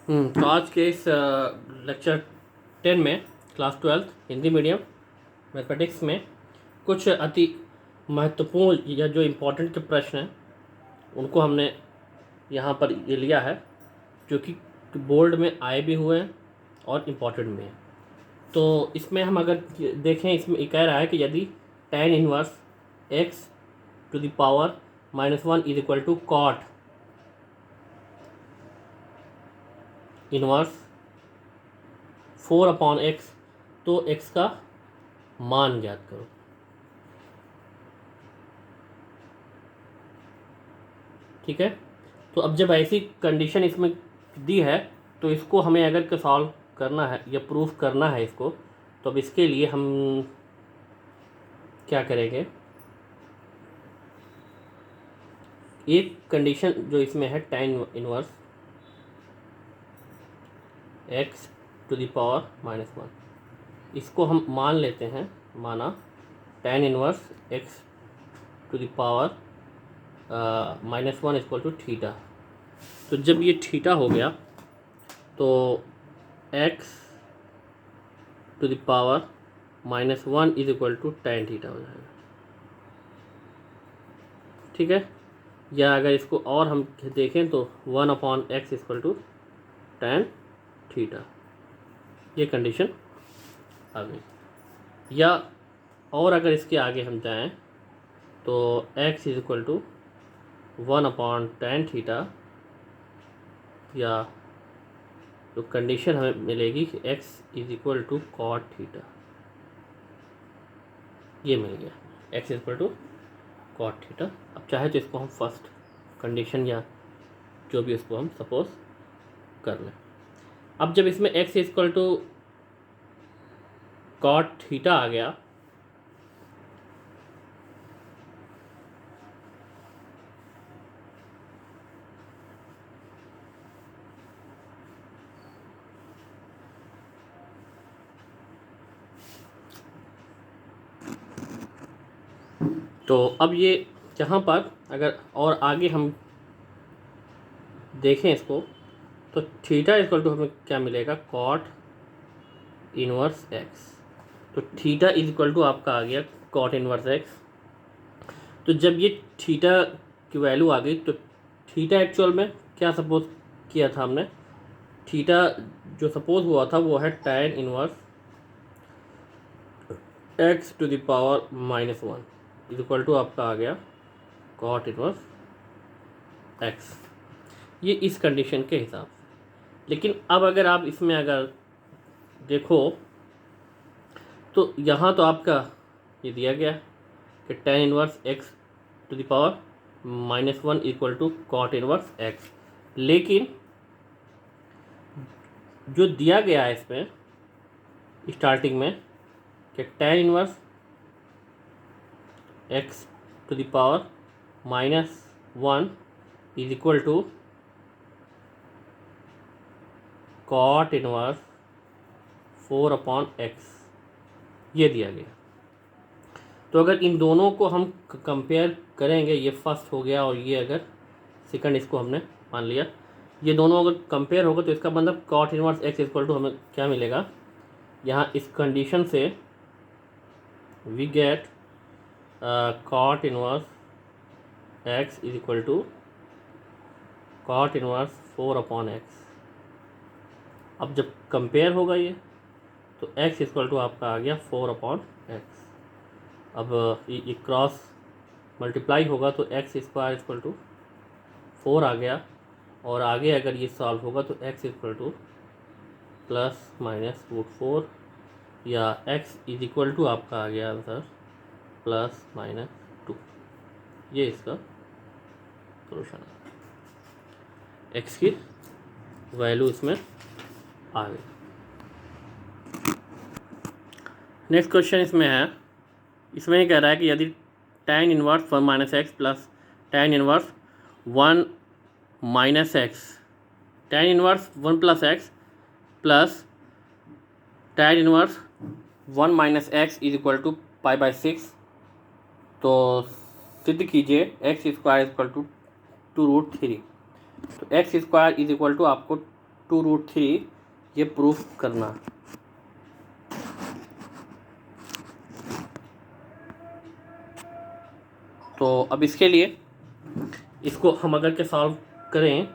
तो आज के इस लेक्चर 10 में क्लास 12 हिंदी मीडियम मैथमेटिक्स में कुछ अति महत्वपूर्ण या जो इम्पोर्टेंट के प्रश्न हैं उनको हमने यहाँ पर ये लिया है, जो कि बोर्ड में आए भी हुए हैं और इम्पोर्टेंट भी हैं। तो इसमें हम अगर देखें, इसमें ये कह रहा है कि यदि tan inverse x to the power -1 is equal to cot inverse 4/x, तो x का मान ज्ञात करो। ठीक है, तो अब जब ऐसी कंडीशन इसमें दी है तो इसको हमें अगर सॉल्व करना है या प्रूफ करना है इसको, तो अब इसके लिए हम क्या करेंगे, एक कंडीशन जो इसमें है tan inverse x to the power -1, इसको हम मान लेते हैं, माना tan inverse x to the power -1 equal to theta. तो जब ये थीटा हो गया तो x to the power -1 is equal to tan theta हो जाएगा। ठीक है, या अगर इसको और हम देखें तो 1/x equal to tan theta, ये कंडीशन आ गई। या और अगर इसके आगे हम जाएं तो x is equal to 1/tan theta, या तो कंडीशन हमें मिलेगी कि x is equal to cot theta, ये मिल गया x is equal to cot theta. अब चाहे तो इसको हम फर्स्ट कंडीशन या जो भी इसको हम सपोज कर लें। अब जब इसमें x is equal to cot theta आ गया तो अब ये यहाँ पर अगर और आगे हम देखें इसको, तो थीटा इक्वल टू हमें क्या मिलेगा, कॉट इनवर्स x। तो थीटा इज इक्वल टू आपका आ गया कॉट इनवर्स x। तो जब ये थीटा की वैल्यू आ गई तो थीटा एक्चुअल में क्या सपोज किया था हमने, थीटा जो सपोज हुआ था वो है tan inverse x to the power -1 is equal to आपका आ गया कॉट इनवर्स x, ये इस कंडीशन के हिसाब से। लेकिन अब अगर आप इसमें अगर देखो तो यहाँ तो आपका ये दिया गया कि tan inverse x to the power -1 equal to cot inverse x, लेकिन जो दिया गया है इसमें स्टार्टिंग में कि tan inverse x to the power -1 is equal to cot inverse 4/x, ये दिया गया। तो अगर इन दोनों को हम कंपेयर करेंगे, ये फर्स्ट हो गया और ये अगर सेकंड इसको हमने मान लिया, ये दोनों अगर कंपेयर होगा तो इसका मतलब cot inverse x equal to हमें क्या मिलेगा, यहाँ इस कंडीशन से we get cot inverse x is equal to cot inverse 4/x। अब जब कंपेयर होगा ये तो x इक्वल टू आपका आ गया 4/x। अब ये क्रॉस मल्टीप्लाई होगा तो x स्क्वायर इक्वल टू 4 आ गया, और आगे अगर ये सॉल्व होगा तो x इक्वल टू ±√4, या x इज इक्वल टू आपका आ गया आंसर ±2। ये इसका सोल्यूशन है, x की वैल्यू इसमें आ गई। नेक्स्ट क्वेश्चन इसमें है, इसमें ये कह रहा है कि यदि tan inverse 1 - x plus tan inverse 1 - x, tan inverse 1 + x plus tan inverse 1 - x is equal to π/6, तो सिद्ध कीजिए x स्क्वायर इक्वल टू 2√3। तो x square is equal to आपको 2√3 ये प्रूफ करना। तो अब इसके लिए इसको हम अगर के सॉल्व करें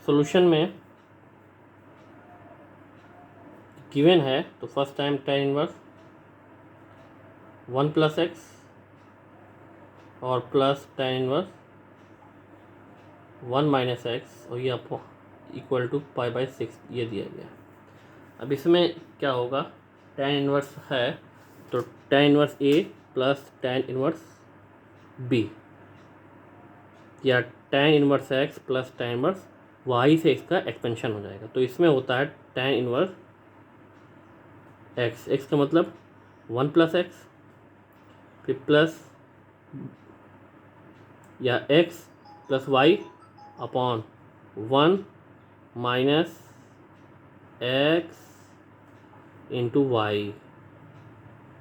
सॉल्यूशन में गिवन है, तो first time tan inverse 1 + x और प्लस tan इनवर्स 1 - x और ये आपको इक्वल टू π/6 ये दिया गया। अब इसमें क्या होगा, tan इनवर्स है तो tan inverse a plus tan inverse b या tan inverse x plus tan inverse y से इसका एक्सपेंशन हो जाएगा। तो इसमें होता है tan इनवर्स x, x का मतलब 1 + x फिर प्लस या x plus y upon 1 minus x into y,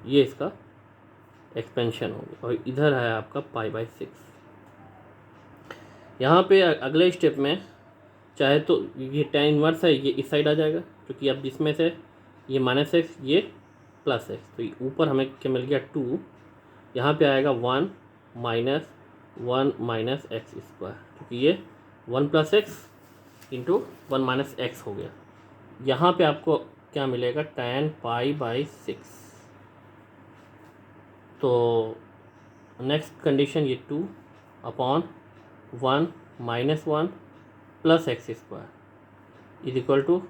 ये इसका एक्सपेंशन होगा। और इधर है आपका π/6। यहाँ पे अगले स्टेप में चाहे तो ये tan इनवर्स है, ये इस साइड आ जाएगा क्योंकि अब इसमें से ये -x ये +x, तो ऊपर हमें क्या मिल गया 2, यहाँ पे आएगा 1 माइनस 1 माइनस x स्क्वायर, क्योंकि ये 1 + x इंटू 1 - x हो गया। यहाँ पे आपको क्या मिलेगा tan π/6। तो नेक्स्ट कंडीशन ये 2 upon 1 - 1 plus x square is equal to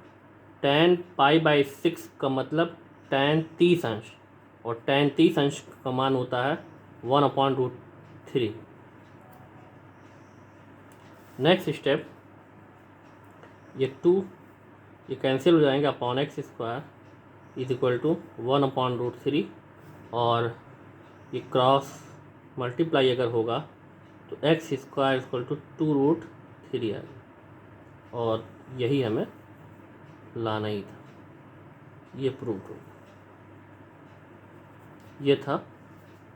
tan π/6 का मतलब tan 30 अंश, और tan 30 अंश का मान होता है 1/√3। नेक्स्ट स्टेप ये 2 ये कैंसिल हो जाएंगे upon x square is equal to 1/√3, और ये क्रॉस मल्टीप्लाई अगर होगा तो x स्क्वायर इक्वल टू 2√3 आएगा, और यही हमें लाना ही था, ये प्रूव हो। ये था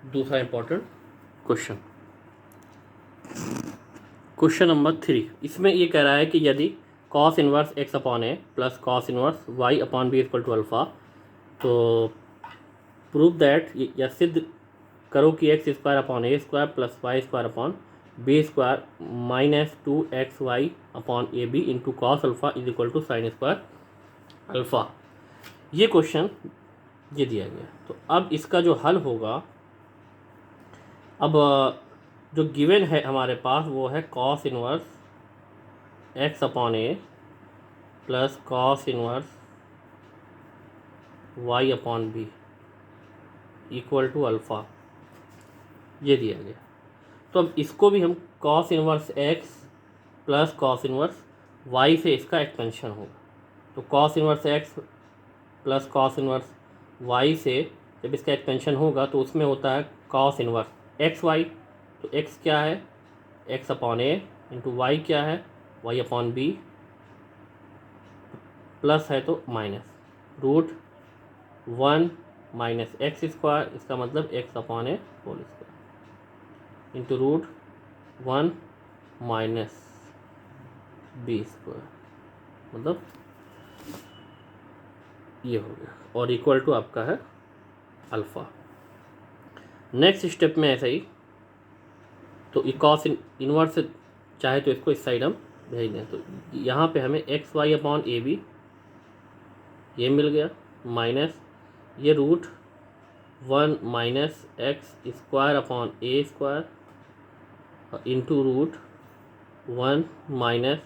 दूसरा इम्पोर्टेंट क्वेश्चन। क्वेश्चन नंबर 3, इसमें ये कह रहा है कि यदि cos inverse x upon a plus cos inverse y upon b equal to alpha, तो प्रूव दैट या सिद्ध करो कि x square upon a square plus y square upon b square minus 2xy upon a b into cos alpha is equal to sine square alpha. ये question ये दिया गया। तो अब इसका जो हल होगा, अब जो गिवन है हमारे पास वो है cos inverse x upon a plus cos inverse y upon b equal to alpha, ये दिया गया। तो अब इसको भी हम cos inverse x plus cos inverse y से इसका एक्सपेंशन होगा। तो cos inverse x plus cos inverse y से जब इसका एक्सपेंशन होगा तो उसमें होता है cos इनवर्स एक्स वाई। तो x क्या है, x upon a into y क्या है, y अपॉन b, प्लस है तो माइनस √1 माइनस एक्स स्क्वायर, इसका मतलब x upon a whole square into √1 minus b square, मतलब ये हो गया, और इक्वल टू आपका है अल्फ़ा। नेक्स्ट स्टेप में ऐसा ही, तो cos इनवर्स चाहे तो इसको इस साइड हम भेज दें, तो यहाँ पे हमें x y upon a b ये मिल गया, माइनस ये √1 minus x square upon a square into √1 minus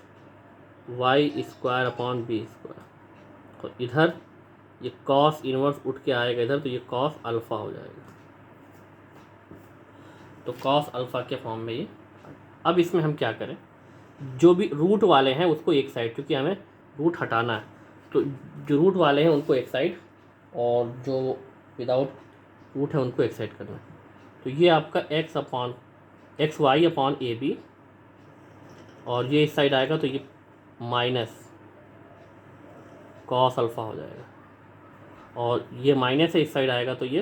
y square upon b square, और इधर ये cos इनवर्स उठ के आएगा इधर, तो ये cos अल्फ़ा हो जाएगा। तो cos अल्फ़ा के फॉर्म में ये। अब इसमें हम क्या करें, जो भी रूट वाले हैं उसको एक साइड, क्योंकि हमें रूट हटाना है, तो जो रूट वाले हैं उनको एक साइड और जो विदाउट रूट है उनको एक साइड करना है। तो ये आपका x y upon a b, और ये इस साइड आएगा तो ये माइनस cos अल्फ़ा हो जाएगा। और ये माइनस है, इस साइड आएगा तो ये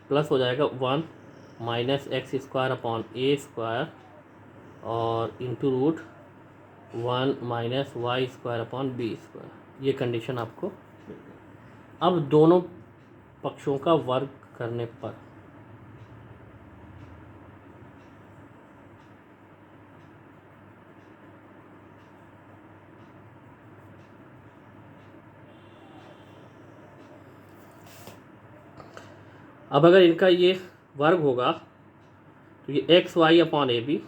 प्लस हो जाएगा 1 minus x square upon a square और into root 1 minus y square upon b square. ये कंडीशन आपको मिल गई। अब दोनों पक्षों का वर्ग करने पर अब अगर इनका ये वर्ग होगा तो ये x y upon a b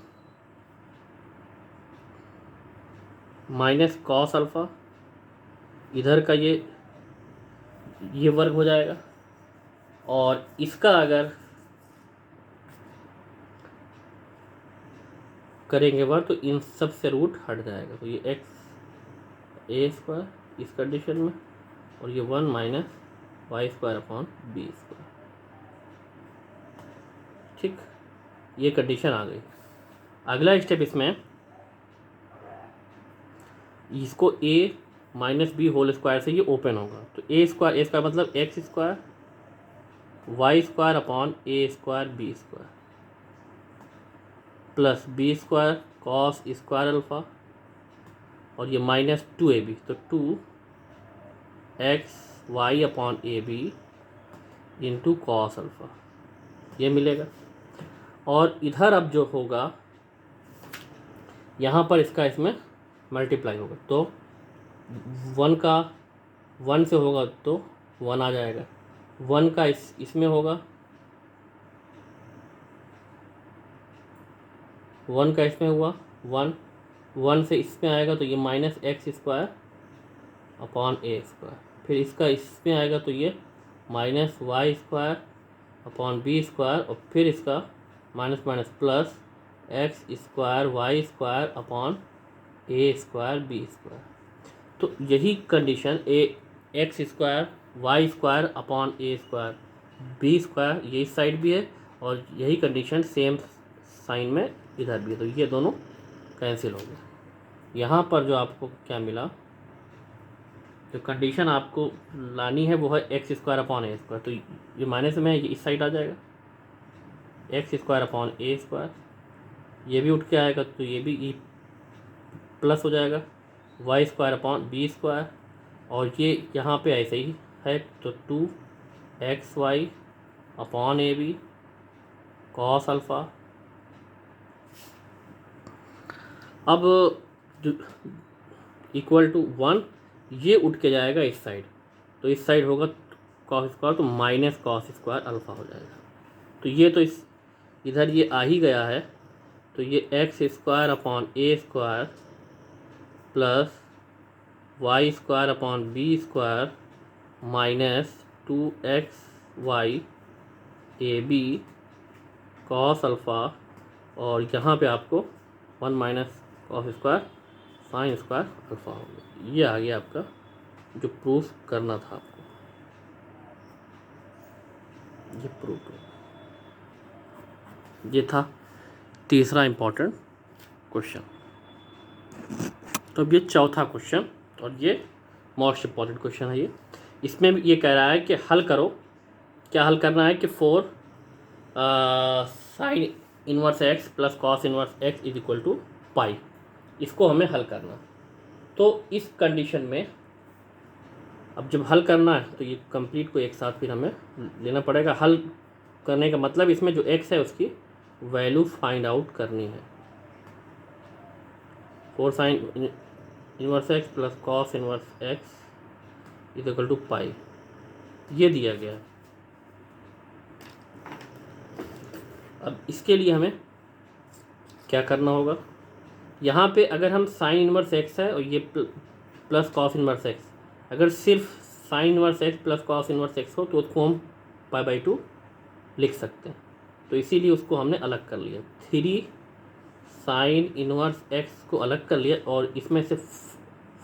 minus cos alpha, इधर का ये वर्ग हो जाएगा, और इसका अगर करेंगे वर्ग तो इन सब से रूट हट जाएगा, तो ये एक्स ए स्क्वायर इस कंडीशन में और ये 1 minus y square upon b square. ठीक, ये कंडीशन आ गई। अगला स्टेप इसमें इसको a minus b whole square से ये ओपन होगा, तो ए स्क्वायर मतलब x square y square upon a square b square plus b square cos square alpha और ये माइनस 2ab, तो 2 y upon a b into cos alpha, ये मिलेगा। और इधर अब जो होगा यहाँ पर इसका इसमें मल्टीप्लाई होगा, तो 1 का 1 से होगा तो 1 आ जाएगा, 1 का इसमें होगा 1 का इसमें हुआ 1 से इसमें आएगा तो ये minus x square upon a square, फिर इसका इसमें आएगा तो ये minus y square upon b square और फिर इसका minus minus plus x square y square upon a square b square. तो यही condition x square y square upon a square b square ये इस साइड भी है और यही कंडीशन सेम साइन में इधर भी है, तो ये दोनों कैंसिल हो गए। यहाँ पर जो आपको क्या मिला, जो कंडीशन आपको लानी है वो है x square upon a square, तो ये माइनस में है, ये इस साइड आ जाएगा x square upon a square, ये भी उठ के आएगा तो ये भी प्लस हो जाएगा y square upon b square और ये यहाँ पे ऐसे ही है तो 2xy upon a b cos alpha. अब इक्वल टू 1 ये उठ के जाएगा इस साइड, तो इस साइड होगा कॉस स्क्वायर तो माइनस कॉस स्क्वायर अल्फ़ा हो जाएगा, तो ये तो इस इधर ये आ ही गया है, तो ये x square upon a square plus y square upon b square minus 2xy a b cos alpha और यहाँ पे आपको 1 minus cos square sine square alpha हो गया। ये आ गया आपका जो प्रूफ करना था आपको, ये प्रूफ ये था तीसरा इम्पोर्टेंट क्वेश्चन। तो अब ये चौथा क्वेश्चन और ये मोस्ट इम्पॉर्टेंट क्वेश्चन है। ये इसमें भी ये कह रहा है कि हल करो, क्या हल करना है कि 4 sine inverse x plus cos inverse x is equal to pi, इसको हमें हल करना। तो इस कंडीशन में अब जब हल करना है तो ये कंप्लीट को एक साथ फिर हमें लेना पड़ेगा। हल करने का मतलब इसमें जो एक्स है उसकी वैल्यू फाइंड आउट करनी है। 4 sine inverse x plus cos inverse x is equal to pi, ये दिया गया है। अब इसके लिए हमें क्या करना होगा, यहाँ पे अगर हम साइन इनवर्स एक्स है और ये प्लस कॉस इनवर्स एक्स, अगर सिर्फ sign inverse x plus cos inverse x हो तो उसको हम पाई/2 लिख सकते हैं, तो इसीलिए उसको हमने अलग कर लिया। 3 साइन इनवर्स एक्स को अलग कर लिया और इसमें से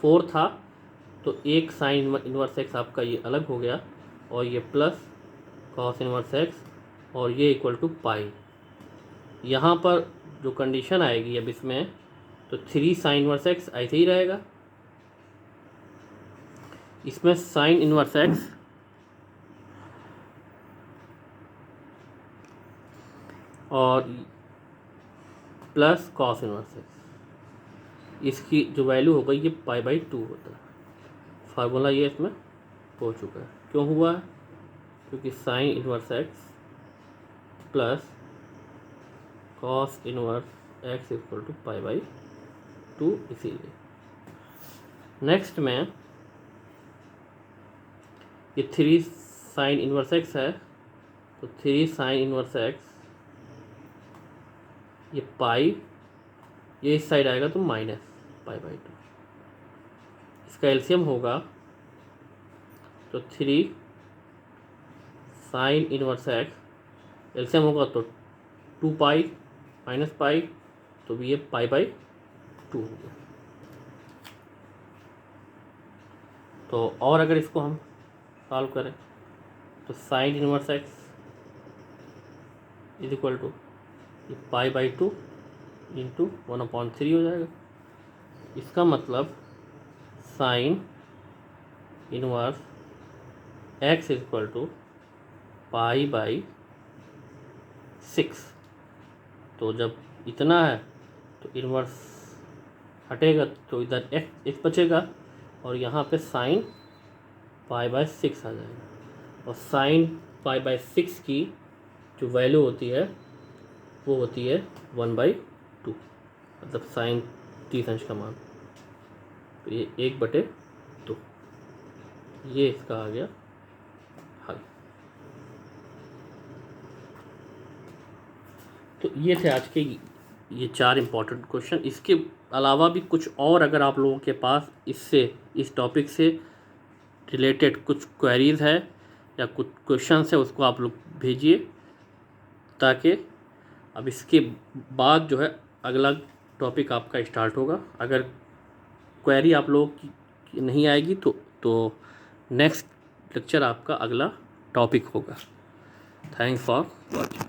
4 था तो एक साइन इनवर्स एक्स आपका ये अलग हो गया और ये प्लस कॉस इनवर्स एक्स और ये इक्वल टू पाई। यहाँ पर जो कंडीशन आएगी अब इसमें तो 3 साइन इनवर्स एक्स ऐसे ही रहेगा, इसमें साइन इनवर्स एक्स और प्लस कॉस इनवर्स एक्स, इसकी जो वैल्यू हो गई ये π/2 होता है। फार्मूला ये इसमें हो चुका है। क्यों हुआ है? क्योंकि sine inverse x plus cos inverse x equal to π/2, इसीलिए। नेक्स्ट में ये 3 साइन इनवर्स एक्स है, तो 3 साइन इनवर्स एक्स, ये पाई, ये इस साइड आएगा तो माइनस π/2, इसका एलसीएम होगा तो 3 साइन इनवर्स एक्स, एलसीएम होगा तो 2 पाई माइनस पाई, तो भी ये π/2 हो गया। तो और अगर इसको हम सॉल्व करें तो sine inverse x is equal to ये π/2 इंटू 1/3 हो जाएगा। इसका मतलब sine inverse x is equal to π/6। तो जब इतना है तो इनवर्स हटेगा तो इधर एक्स बचेगा और यहाँ पे साइन π/6 आ जाएगा। और साइन π/6 की जो वैल्यू होती है वो होती है 1/2, मतलब साइन 30 अंश का मान, तो ये 1/2, ये इसका आ गया हल। तो ये थे आज के ये 4 इम्पॉर्टेंट क्वेश्चन। इसके अलावा भी कुछ और अगर आप लोगों के पास इस टॉपिक से रिलेटेड कुछ क्वेरीज है या कुछ क्वेश्चंस है, उसको आप लोग भेजिए, ताकि अब इसके बाद जो है अगला टॉपिक आपका स्टार्ट होगा। अगर क्वेरी आप लोगों की नहीं आएगी तो नेक्स्ट लेक्चर आपका अगला टॉपिक होगा। Thanks for watching.